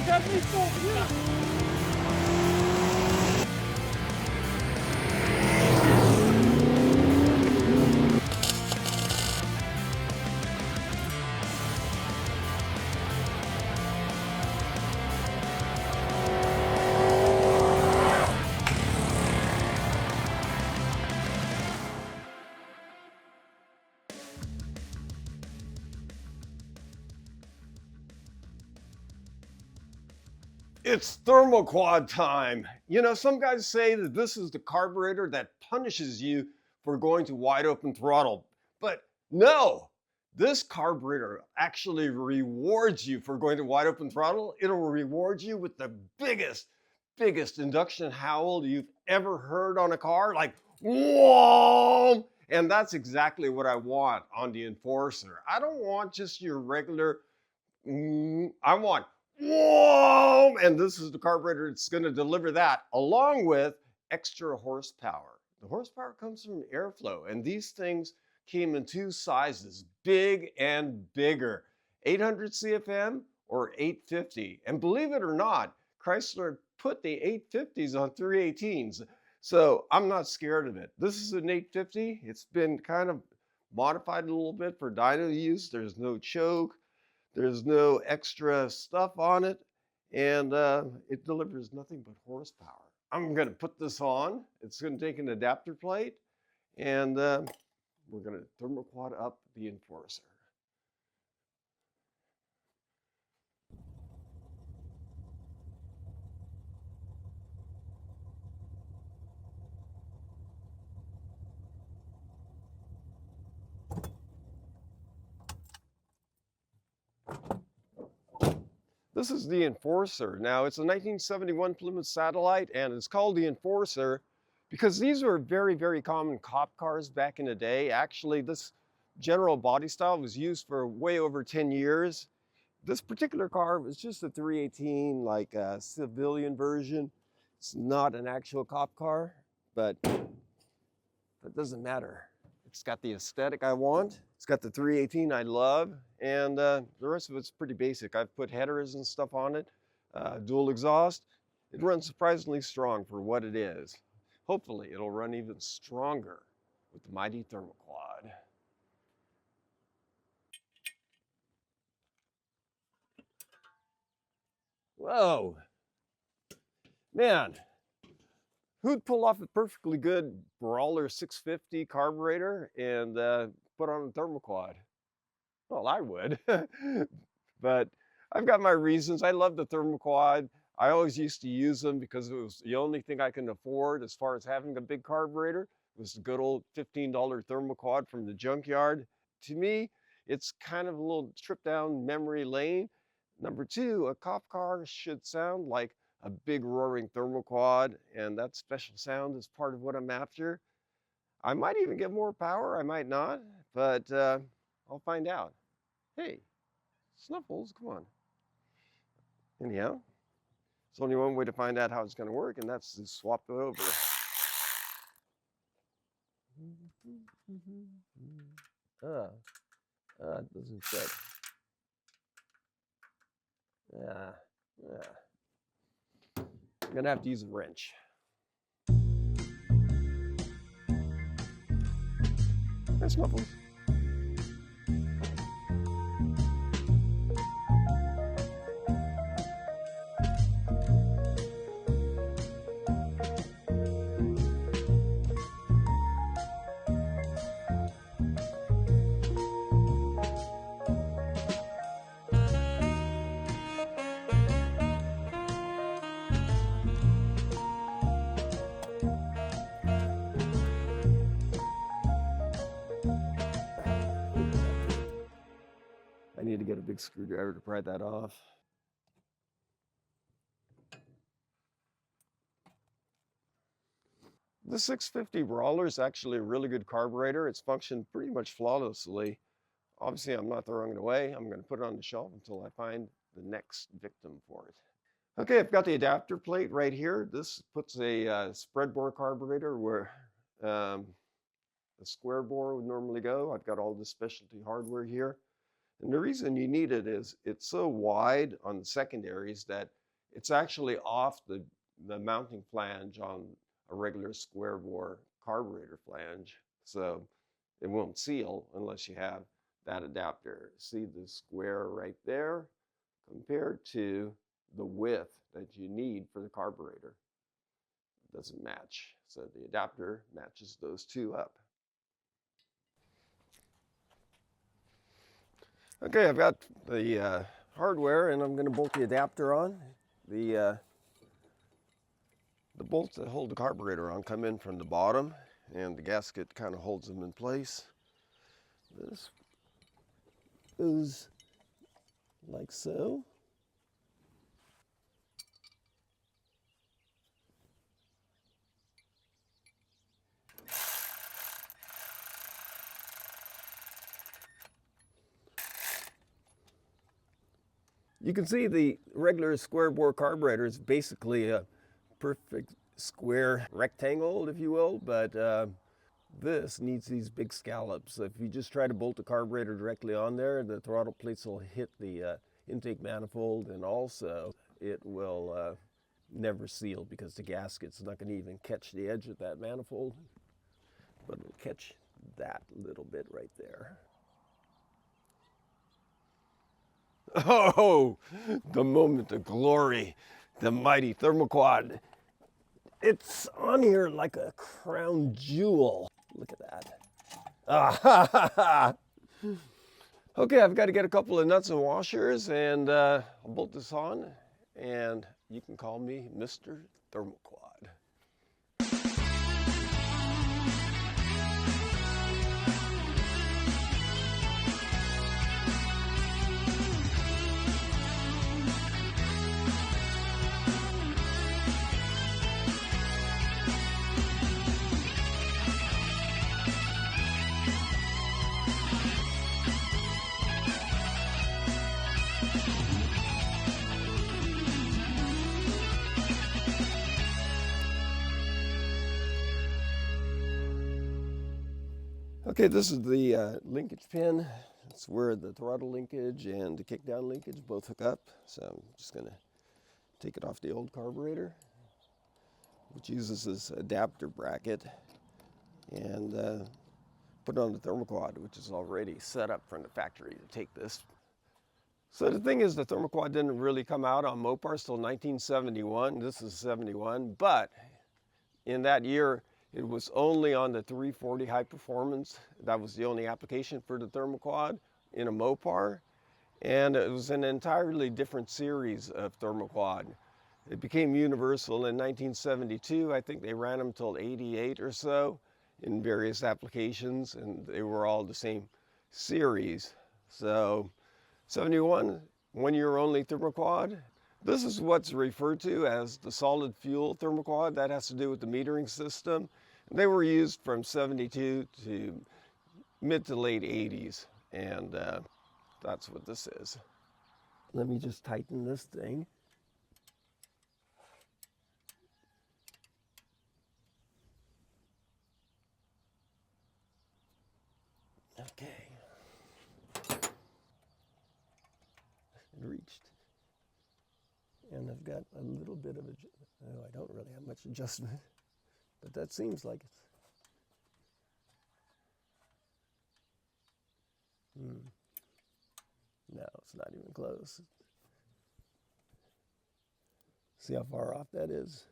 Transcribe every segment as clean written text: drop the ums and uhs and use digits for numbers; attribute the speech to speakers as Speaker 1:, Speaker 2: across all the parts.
Speaker 1: look at me, yeah.
Speaker 2: It's Thermoquad time. You know, some guys say that this is the carburetor that punishes you for going to wide open throttle. But no, this carburetor actually rewards you for going to wide open throttle. It'll reward you with the biggest induction howl you've ever heard on a car. Like, whoa! And that's exactly what I want on the Enforcer. I don't want just your regular, I want whoa, and this is the carburetor that's going to deliver that along with extra horsepower. The horsepower comes from airflow, and these things came in two sizes, big and bigger, 800 CFM or 850. And believe it or not, Chrysler put the 850s on 318s. So I'm not scared of it. This is an 850. It's been kind of modified a little bit for dyno use. There's no choke. There's no extra stuff on it, and it delivers nothing but horsepower. I'm going to put this on. It's going to take an adapter plate, and we're going to Thermoquad up the Enforcer. This is the Enforcer. Now, it's a 1971 Plymouth Satellite, and it's called the Enforcer because these were very, very common cop cars back in the day. Actually, this general body style was used for way over 10 years. This particular car was just a 318, like a civilian version. It's not an actual cop car, but that doesn't matter. It's got the aesthetic I want. It's got the 318 I love, and the rest of it's pretty basic. I've put headers and stuff on it, dual exhaust. It runs surprisingly strong for what it is. Hopefully, it'll run even stronger with the mighty Thermoquad. Whoa, man. Who'd pull off a perfectly good Brawler 650 carburetor and put on a Thermoquad? Well, I would, but I've got my reasons. I love the Thermoquad. I always used to use them because it was the only thing I can afford as far as having a big carburetor. It was the good old $15 Thermoquad from the junkyard. To me, it's kind of a little trip down memory lane. Number two, a cop car should sound like a big roaring Thermoquad, and that special sound is part of what I'm after. I might even get more power, I might not, but I'll find out. Hey, Snuffles, come on. Anyhow, there's only one way to find out how it's going to work, and that's to swap it over. It doesn't fit. I'm going to have to use a wrench. Hey, Snuffles. I need to get a big screwdriver to pry that off. The 650 Brawler is actually a really good carburetor. It's functioned pretty much flawlessly. Obviously, I'm not throwing it away. I'm going to put it on the shelf until I find the next victim for it. Okay, I've got the adapter plate right here. This puts a spread bore carburetor where the square bore would normally go. I've got all this specialty hardware here. And the reason you need it is it's so wide on the secondaries that it's actually off the mounting flange on a regular square bore carburetor flange. So it won't seal unless you have that adapter. See the square right there compared to the width that you need for the carburetor. It doesn't match. So the adapter matches those two up. Okay, I've got the hardware and I'm going to bolt the adapter on. The bolts that hold the carburetor on come in from the bottom and the gasket kind of holds them in place. This goes like so. You can see the regular square bore carburetor is basically a perfect square rectangle, if you will, but this needs these big scallops. If you just try to bolt the carburetor directly on there, the throttle plates will hit the intake manifold, and also it will never seal because the gasket's not going to even catch the edge of that manifold, but it'll catch that little bit right there. Oh, the moment of glory, the mighty Thermoquad. It's on here like a crown jewel. Look at that. Ah, okay, I've got to get a couple of nuts and washers and I'll bolt this on and you can call me Mr. Thermoquad. Okay, this is the linkage pin. It's where the throttle linkage and the kickdown linkage both hook up. So I'm just going to take it off the old carburetor, which uses this adapter bracket, and put it on the Thermoquad, which is already set up from the factory to take this. So the thing is, the Thermoquad didn't really come out on Mopars till 1971. This is 71, but in that year, it was only on the 340 high performance. That was the only application for the Thermoquad in a Mopar. And it was an entirely different series of Thermoquad. It became universal in 1972. I think they ran them till 88 or so in various applications, and they were all the same series. So 71, 1 year only Thermoquad. This is what's referred to as the solid fuel Thermoquad. That has to do with the metering system. They were used from 72 to mid to late 80s, and that's what this is. Let me just tighten this thing. Okay. It reached. And I've got a little bit of I don't really have much adjustment, but that seems like it's. No, it's not even close. See how far off that is?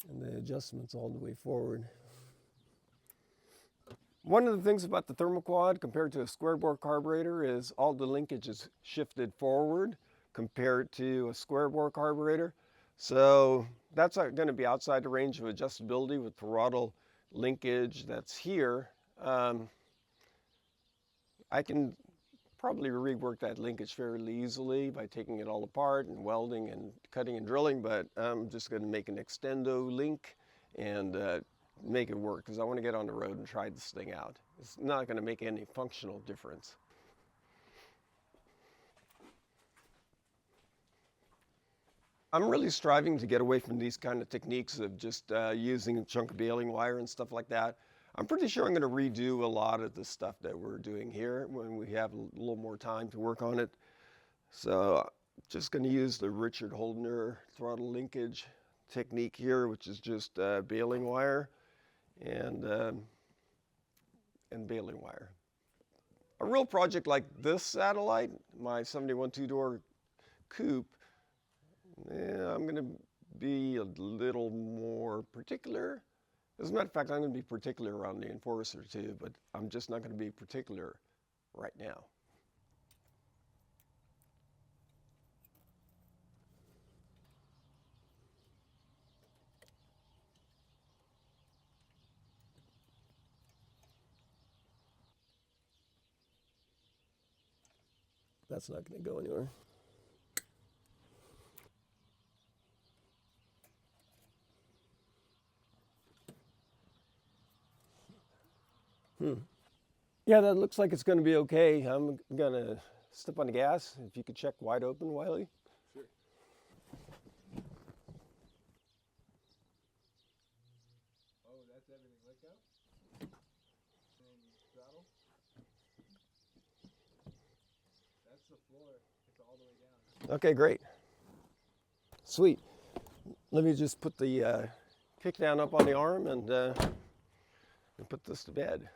Speaker 2: And the adjustment's all the way forward. One of the things about the Thermoquad compared to a square bore carburetor is all the linkage is shifted forward compared to a square bore carburetor. So that's going to be outside the range of adjustability with throttle linkage that's here. I can probably rework that linkage fairly easily by taking it all apart and welding and cutting and drilling, but I'm just going to make an extendo link and make it work because I want to get on the road and try this thing out. It's not going to make any functional difference. I'm really striving to get away from these kind of techniques of just using a chunk of baling wire and stuff like that. I'm pretty sure I'm going to redo a lot of the stuff that we're doing here when we have a little more time to work on it. So just going to use the Richard Holdner throttle linkage technique here, which is just baling wire and baling wire. A real project like this Satellite, my 71 two-door coupe, I'm going to be a little more particular. As a matter of fact, I'm going to be particular around the Enforcer too, but I'm just not going to be particular right now. That's not going to go anywhere. Yeah, that looks like it's going to be okay. I'm going to step on the gas. If you could check wide open, Wiley.
Speaker 1: Sure. Oh, that's everything lick up? And throttle? That's the floor. It's all the way down.
Speaker 2: Okay, great. Sweet. Let me just put the kick down up on the arm and put this to bed.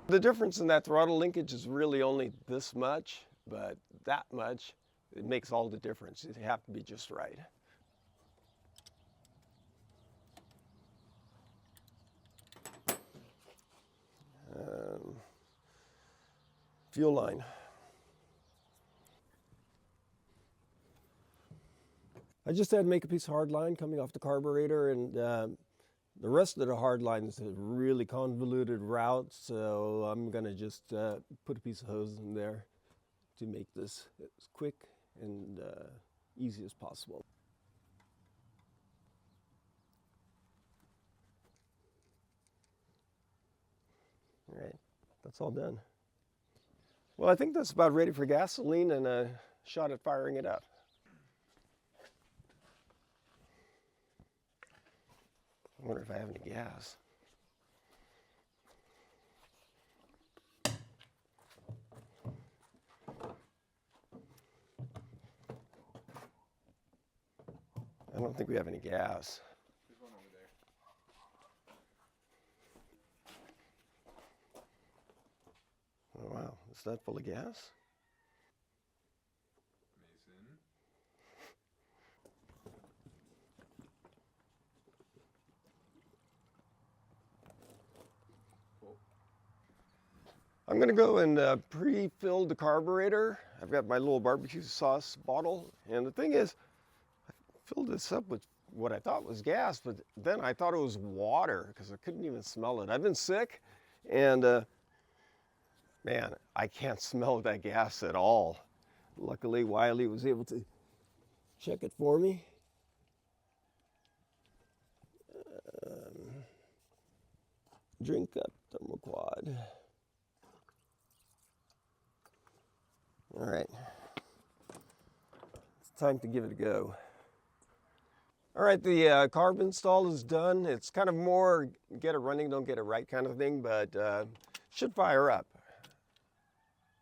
Speaker 2: The difference in that throttle linkage is really only this much, but that much, it makes all the difference. It have to be just right. Fuel line. I just had to make a piece of hard line coming off the carburetor, and the rest of the hard line is a really convoluted route, so I'm going to just put a piece of hose in there to make this as quick and easy as possible. All right, that's all done. Well, I think that's about ready for gasoline and a shot at firing it up. I wonder if I have any gas. I don't think we have any gas.
Speaker 1: There's one over there.
Speaker 2: Oh, wow. Is that full of gas?
Speaker 1: Mason.
Speaker 2: I'm going to go and pre-fill the carburetor. I've got my little barbecue sauce bottle. And the thing is, I filled this up with what I thought was gas, but then I thought it was water because I couldn't even smell it. I've been sick, and man, I can't smell that gas at all. Luckily, Wiley was able to check it for me. Drink up Thermoquad. All right, it's time to give it a go. All right, the carb install is done. It's kind of more get it running, don't get it right kind of thing, but should fire up,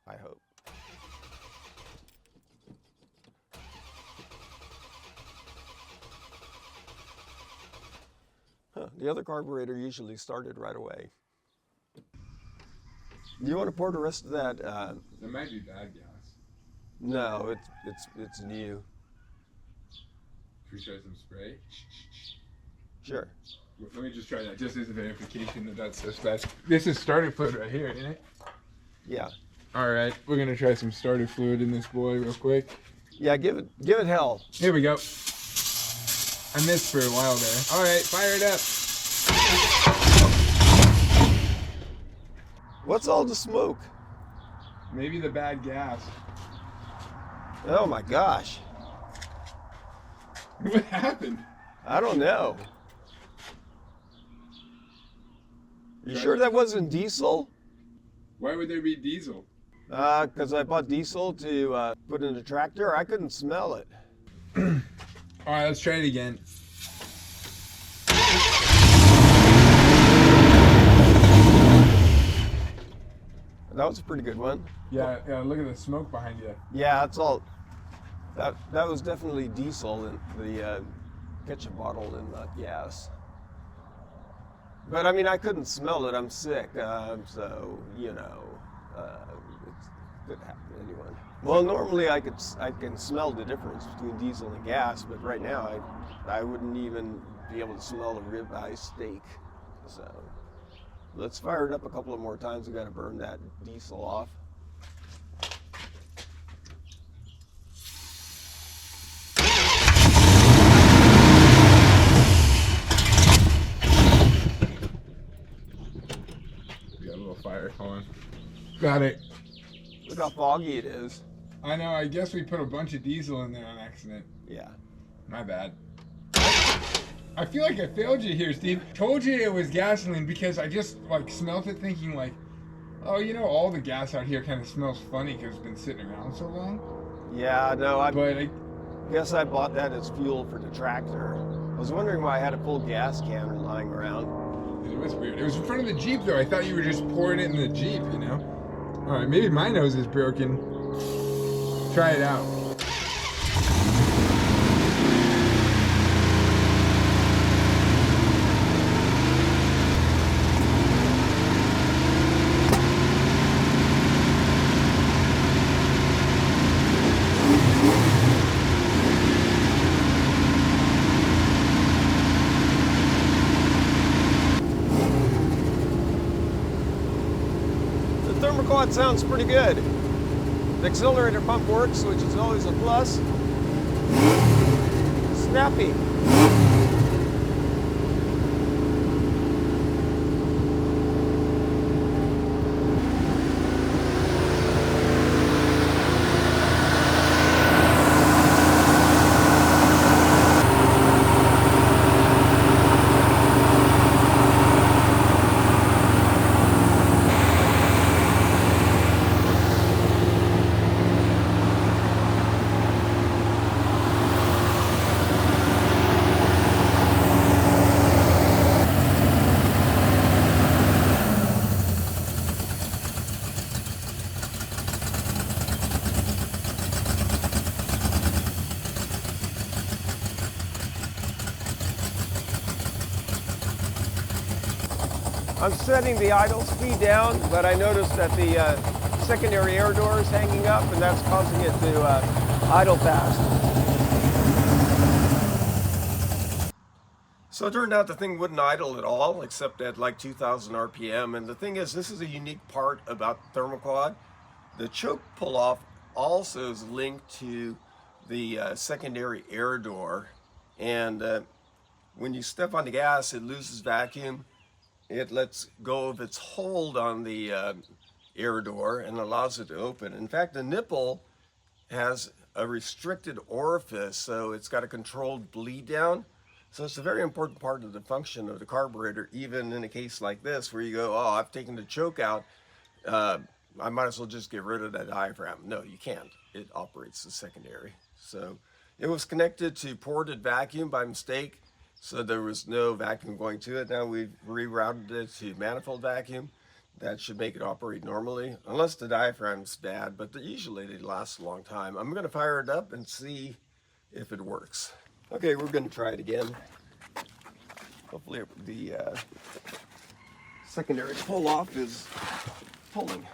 Speaker 2: I hope. Huh, the other carburetor usually started right away. Do you want to pour the rest of that?
Speaker 1: That might be bad gas.
Speaker 2: No, it's new.
Speaker 1: Should we try some spray?
Speaker 2: Sure.
Speaker 1: Let me just try that, just as a verification that that's best. This is starter fluid right here, isn't it?
Speaker 2: Yeah.
Speaker 1: All right, we're gonna try some starter fluid in this boy real quick.
Speaker 2: Yeah, give it hell.
Speaker 1: Here we go. I missed for a while there. All right, fire it up.
Speaker 2: What's all the smoke?
Speaker 1: Maybe the bad gas.
Speaker 2: Oh my gosh.
Speaker 1: What happened?
Speaker 2: I don't know. You sure that wasn't diesel?
Speaker 1: Why would there be diesel?
Speaker 2: Because I bought diesel to put in the tractor. I couldn't smell it.
Speaker 1: All right, let's try it again.
Speaker 2: That was a pretty good one.
Speaker 1: Yeah, yeah, look at the smoke behind you.
Speaker 2: Yeah, that's all. That was definitely diesel in the ketchup bottle and not gas. But I mean, I couldn't smell it. I'm sick, so you know, it could happen to anyone. Well, normally I can smell the difference between diesel and gas, but right now I wouldn't even be able to smell a ribeye steak. So let's fire it up a couple of more times. We got to burn that diesel off.
Speaker 1: Fire going. Got it.
Speaker 2: Look how foggy it is.
Speaker 1: I know, I guess we put a bunch of diesel in there on accident.
Speaker 2: Yeah.
Speaker 1: My bad. I feel like I failed you here, Steve. Told you it was gasoline because I just like smelled it thinking like, oh, you know, all the gas out here kind of smells funny because it's been sitting around so long.
Speaker 2: Yeah, no, I
Speaker 1: guess
Speaker 2: I bought that as fuel for the tractor. I was wondering why I had a full gas can lying around.
Speaker 1: It was weird. It was in front of the Jeep, though. I thought you were just pouring it in the Jeep, you know? All right, maybe my nose is broken. Try it out.
Speaker 2: Thermoquad sounds pretty good. The accelerator pump works, which is always a plus. Snappy. I'm setting the idle speed down, but I noticed that the secondary air door is hanging up, and that's causing it to idle fast. So it turned out the thing wouldn't idle at all, except at like 2,000 RPM. And the thing is, this is a unique part about Thermoquad. The choke pull-off also is linked to the secondary air door. And when you step on the gas, it loses vacuum. It lets go of its hold on the air door and allows it to open. In fact, the nipple has a restricted orifice, so it's got a controlled bleed down. So it's a very important part of the function of the carburetor, even in a case like this where you go, oh, I've taken the choke out, I might as well just get rid of that diaphragm. No, you can't. It operates the secondary. So it was connected to ported vacuum by mistake, so there was no vacuum going to it. Now we've rerouted it to manifold vacuum. That should make it operate normally, unless the diaphragm's bad, but usually they last a long time. I'm gonna fire it up and see if it works. Okay, we're gonna try it again. Hopefully the secondary pull-off is pulling.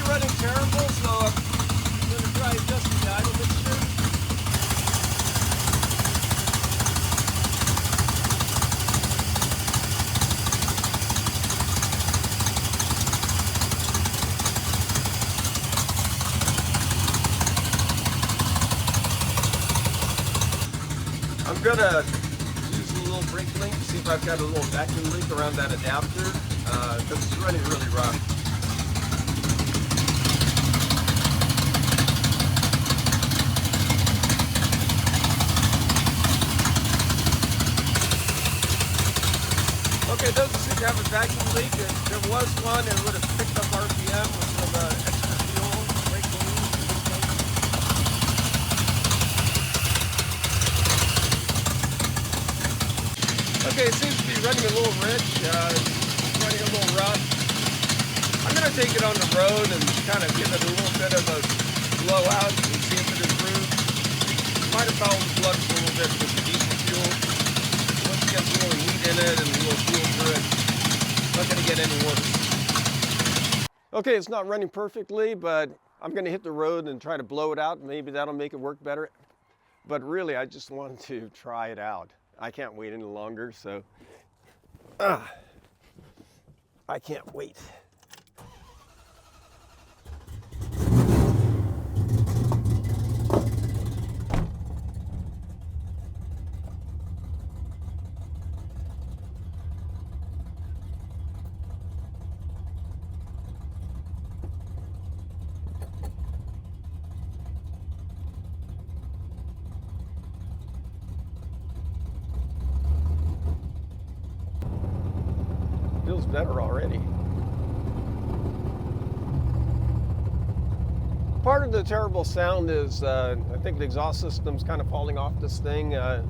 Speaker 2: Running terrible, so I'm going to try adjusting the idle mixture. I'm going to use a little brake link, see if I've got a little vacuum leak around that adapter, because it's running really rough. you have a vacuum leak, if there was one, it would have picked up RPM with some extra fuel, brake clean. Okay, it seems to be running a little rich, running a little rough. I'm going to take it on the road and kind of give it a little bit of a blowout and see if it improves. Might have fouled the plugs a little bit with the diesel fuel. Once it gets a little heat in it and a little fuel through it, it's not going to get any worse. Okay, it's not running perfectly, but I'm going to hit the road and try to blow it out. Maybe that'll make it work better. But really, I just wanted to try it out. I can't wait any longer, so I can't wait. Feels better already. Part of the terrible sound is I think the exhaust system's kind of falling off this thing. I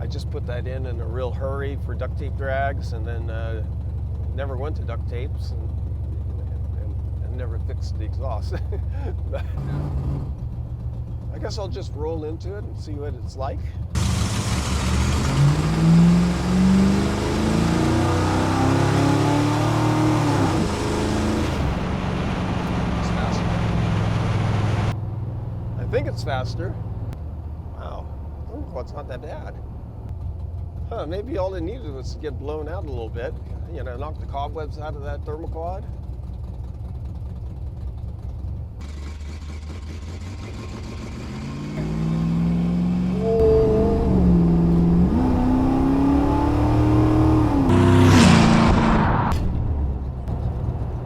Speaker 2: just put that in a real hurry for duct tape drags, and then never went to duct tapes and never fixed the exhaust. I guess I'll just roll into it and see what it's like. I think it's faster. Wow, Thermoquad's not that bad. Huh, maybe all it needed was to get blown out a little bit. You know, knock the cobwebs out of that Thermoquad.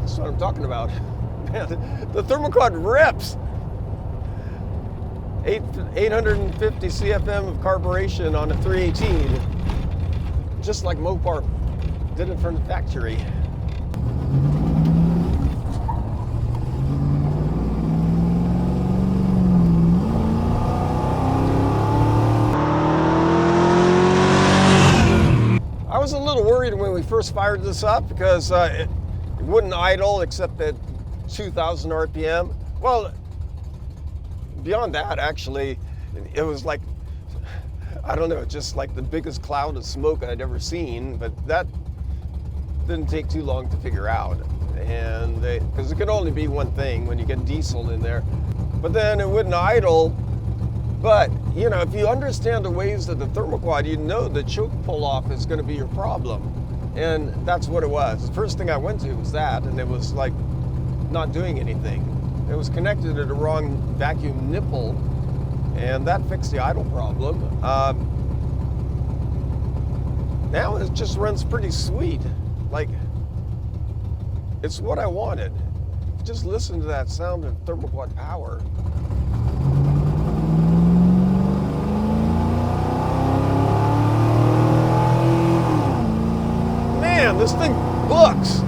Speaker 2: That's what I'm talking about. Man, the Thermoquad rips. 850 CFM of carburation on a 318, just like Mopar did it from the factory. I was a little worried when we first fired this up because it wouldn't idle except at 2,000 RPM. Well, beyond that, actually, it was like, I don't know, just like the biggest cloud of smoke I'd ever seen, but that didn't take too long to figure out. And because it could only be one thing when you get diesel in there. But then it wouldn't idle. But, you know, if you understand the ways of the Thermoquad, you know the choke pull-off is going to be your problem. And that's what it was. The first thing I went to was that, and it was like not doing anything. It was connected to the wrong vacuum nipple, and that fixed the idle problem. Now it just runs pretty sweet. Like, it's what I wanted. Just listen to that sound of Thermoquad power. Man, this thing books.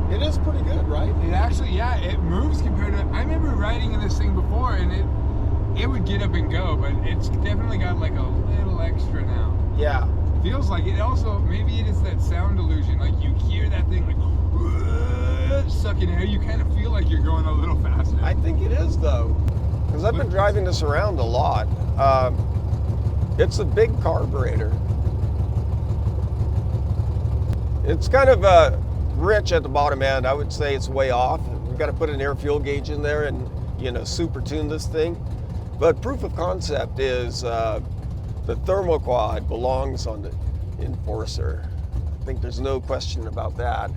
Speaker 2: It is pretty good, right?
Speaker 1: It actually, yeah, it moves compared to. I remember riding in this thing before, and it would get up and go, but it's definitely got like a little extra now.
Speaker 2: Yeah.
Speaker 1: Feels like it. Also, maybe it is that sound illusion. Like you hear that thing like sucking air. You kind of feel like you're going a little faster.
Speaker 2: I think it is though, because I've been driving this around a lot. It's a big carburetor. It's kind of rich at the bottom end. I would say it's way off. We've got to put an air fuel gauge in there and, you know, super tune this thing. But proof of concept is the Thermoquad belongs on the Enforcer. I think there's no question about that.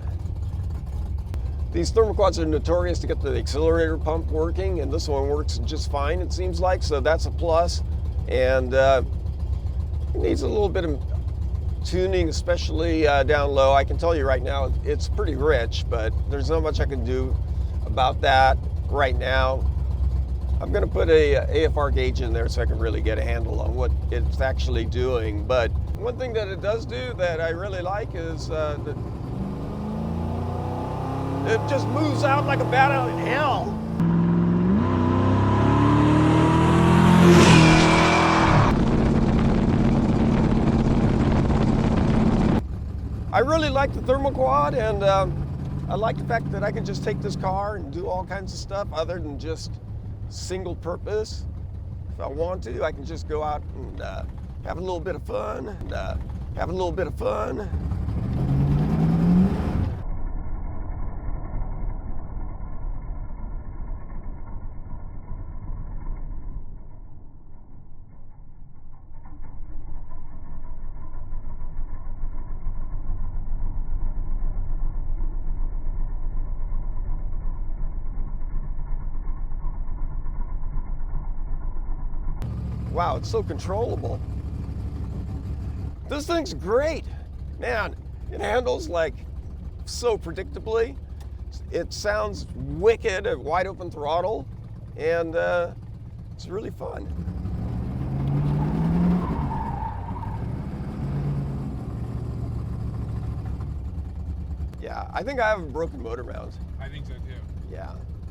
Speaker 2: These Thermoquads are notorious to get the accelerator pump working, and this one works just fine, it seems like, so that's a plus. And it needs a little bit of tuning, especially down low. I can tell you right now, it's pretty rich, but there's not much I can do about that right now. I'm going to put a AFR gauge in there so I can really get a handle on what it's actually doing. But One thing that it does do that I really like is that it just moves out like a bat out of hell. I really like the Thermoquad, and I like the fact that I can just take this car and do all kinds of stuff other than just single purpose. If I want to, I can just go out and have a little bit of fun, and have a little bit of fun. Wow, it's so controllable. This thing's great. Man, it handles like so predictably. It sounds wicked at wide open throttle, and it's really fun. Yeah, I think I have a broken motor mount.
Speaker 1: I think so too.
Speaker 2: Yeah.